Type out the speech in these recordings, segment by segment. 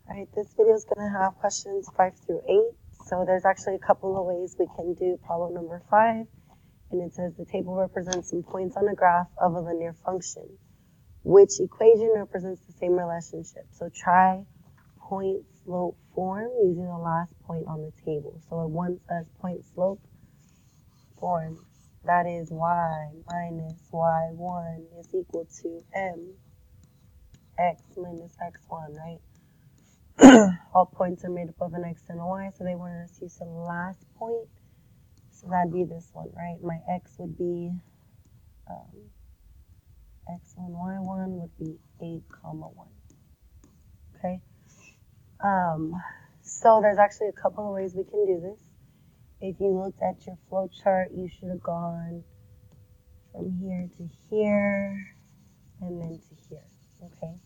All right, this video is going to have questions 5 through 8. So there's actually a couple of ways we can do problem number 5. And it says the table represents some points on a graph of a linear function. Which equation represents the same relationship? So try point slope form using the last point on the table. So it wants us point slope form. That is y minus y1 is equal to mx minus x1, right? All points are made up of an x and a y, so they wanted us to use the last point. So that'd be this one, right? My x would be x1, y1 would be 8, 1. Okay? So there's actually a couple of ways we can do this. If you looked at your flow chart, you should have gone from here to here and then to here, okay?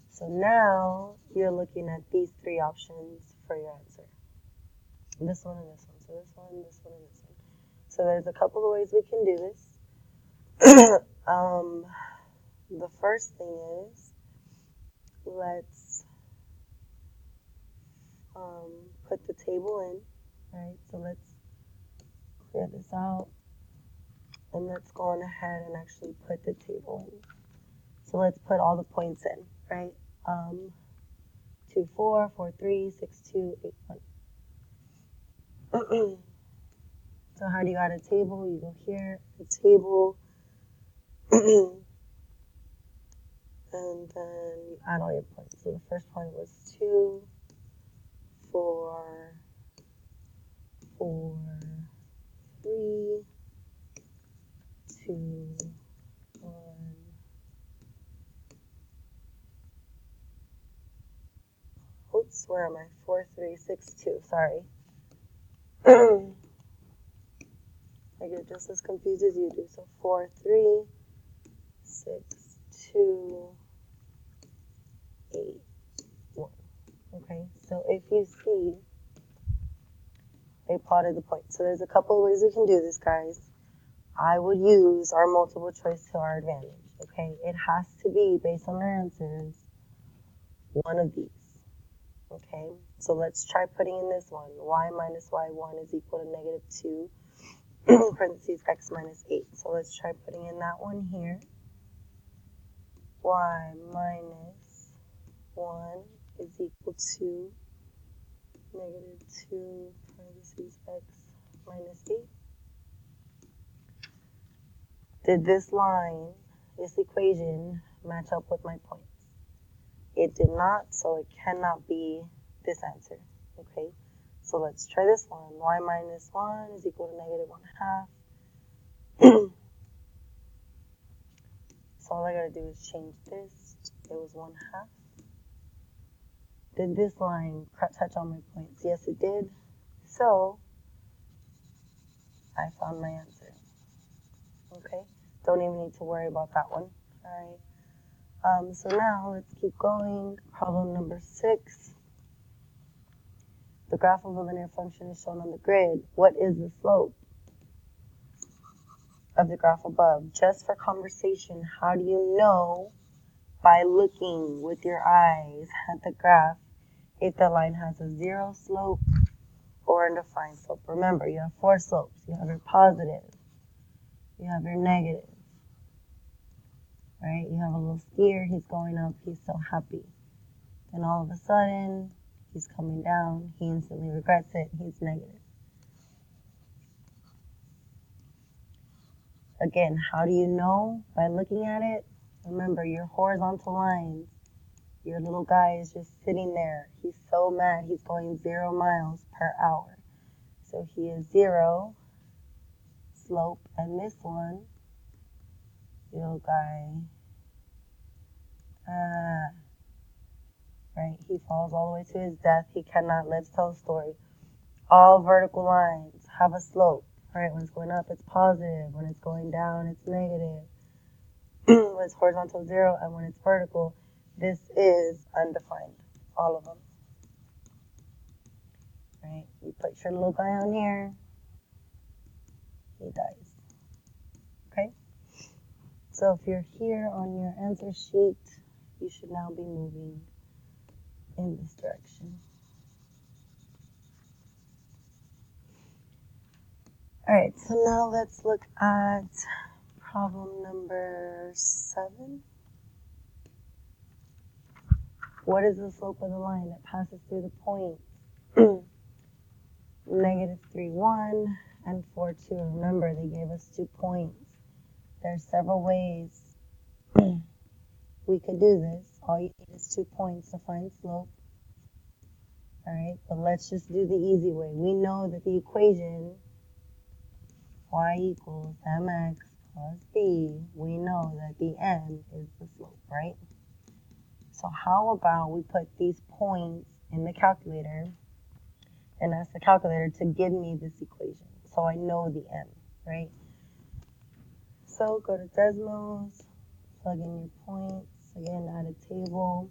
So now you're looking at these three options for your answer. This one and this one. So this one, this one, and this one. So there's a couple of ways we can do this. The first thing is, let's put the table in, right? So let's clear this out, and let's go on ahead and actually put the table in. So let's put all the points in, right? 2, 4, 4, 3, 6, 2, 8, 1. So how do you add a table? You go here, the table, and then you add all your points. So the first point was 2, 4, 4, 3, 2, 1. Oops, where am I? 4, 3, 6, 2. Sorry. I get just as confused as you do. So 4, 3, 6, 2, 8, 1. Okay, so if you see, they plotted the points. So there's a couple of ways we can do this, guys. I would use our multiple choice to our advantage. Okay, it has to be based on our answers, one of these. Okay, so let's try putting in this one. Y minus y1 is equal to negative 2. Parentheses x minus 8. So let's try putting in that one here. Y minus 1 is equal to negative 2 parentheses x minus 8. Did this line, this equation, match up with my points? It did not, so it cannot be this answer. Okay, so let's try this one. Y minus 1 is equal to negative 1/2. So all I gotta do is change this. It was 1/2. Did this line touch on my points? Yes, it did. So I found my answer. Okay, don't even need to worry about that one. All right. So now let's keep going. Problem number 6. The graph of a linear function is shown on the grid. What is the slope of the graph above? Just for conversation, how do you know by looking with your eyes at the graph if the line has a 0 slope or a defined slope? Remember, you have 4 slopes. You have your positive, you have your negative, right? You have a little skier, he's going up, he's so happy. Then all of a sudden, he's coming down, he instantly regrets it, he's negative. Again, how do you know? By looking at it. Remember, your horizontal lines, your little guy is just sitting there. He's so mad, he's going 0 miles per hour. So he is 0 slope, and this one, little guy, right, he falls all the way to his death. He cannot live to tell a story. All vertical lines have a slope, right? When it's going up, it's positive. When it's going down, it's negative. When it's horizontal, 0, and when it's vertical, this is undefined. All of them. Right? You put your little guy on here, he dies. Okay? So if you're here on your answer sheet, you should now be moving in this direction. All right, so now let's look at problem number 7. What is the slope of the line that passes through the points -3, 1 and 4, 2? Remember, they gave us 2 points. There's several ways we could do this. All you need is 2 points to find slope. All right, but let's just do the easy way. We know that the equation y equals mx plus b, we know that the m is the slope, right? So how about we put these points in the calculator and ask the calculator to give me this equation so I know the m, right? So go to Desmos, plug in your points, again add a table.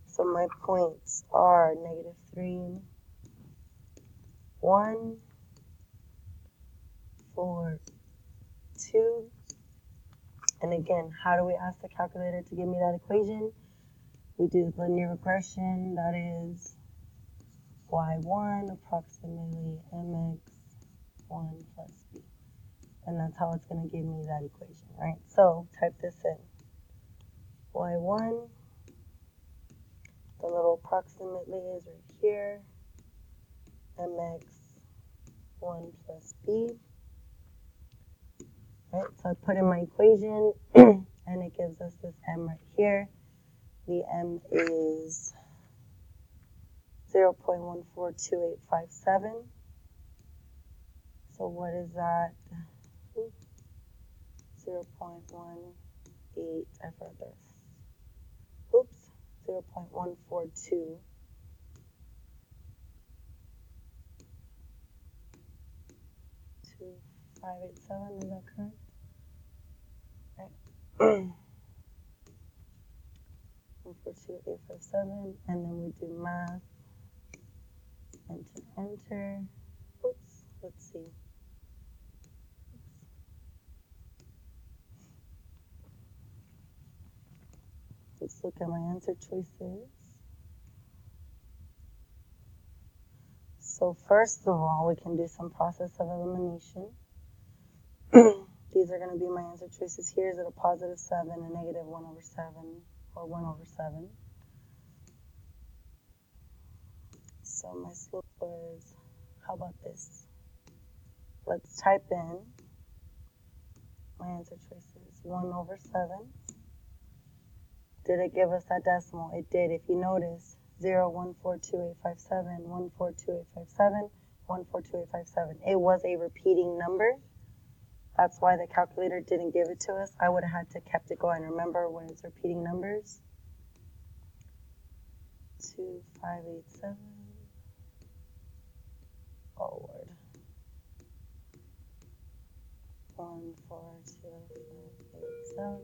So my points are -3, 1, 4, 2. And again, how do we ask the calculator to give me that equation? We do linear regression, that is y1 approximately mx1 plus b. And that's how it's going to give me that equation, right? So type this in. y1, the little approximately is right here, mx1 plus b. Right, so I put in my equation, and it gives us this m right here. The m is 0.142857. So what is that? 0.18, I forgot this. Oops, 0.142. 2587, is that correct? Right. 142857, and then we do math, enter. Oops, let's see. Let's look at my answer choices. So first of all, we can do some process of elimination. These are going to be my answer choices. Here's at a +7, a -1/7, or 1/7. So my slope was, how about this? Let's type in my answer choices. 1/7. Did it give us that decimal? It did. If you notice, 0.1422857, 1.42857, 1.42857. It was a repeating number. That's why the calculator didn't give it to us. I would have had to kept it going. Remember when it's repeating numbers? 2587 forward. 14287.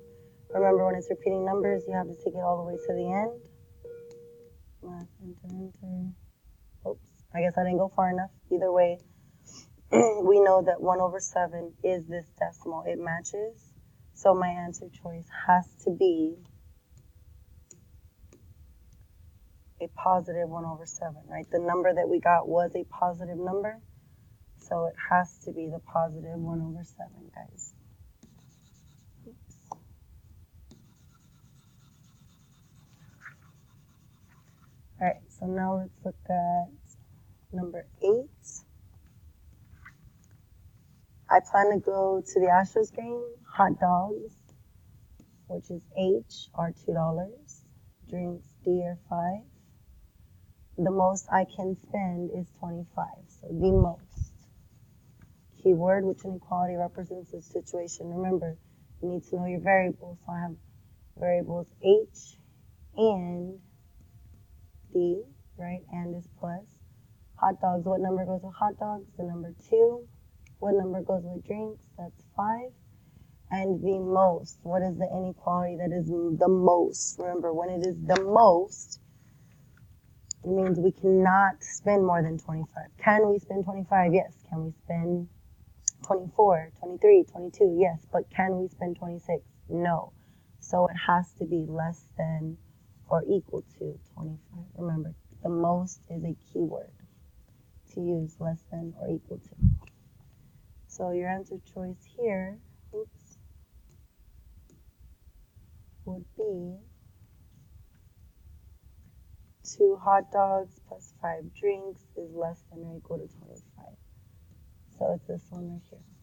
Remember when it's repeating numbers, you have to take it all the way to the end. Math, enter. Oops, I guess I didn't go far enough. Either way, we know that 1/7 is this decimal. It matches. So my answer choice has to be a positive 1/7, right? The number that we got was a positive number. So it has to be the positive 1/7, guys. Oops. All right, so now let's look at number 8. I plan to go to the Astros game. Hot dogs, which is H, are $2. Drinks, D, are 5. The most I can spend is 25. So the most. Keyword, which inequality represents the situation. Remember, you need to know your variables. So I have variables H and D, right? And is plus. Hot dogs, what number goes with hot dogs? The number 2. What number goes with drinks? That's 5. And the most, what is the inequality that is the most? Remember, when it is the most, it means we cannot spend more than 25. Can we spend 25? Yes. Can we spend 24, 23, 22? Yes. But can we spend 26? No. So it has to be less than or equal to 25. Remember, the most is a keyword to use less than or equal to. So your answer choice here, would be 2 hot dogs plus 5 drinks is less than or equal to 25. So it's this one right here.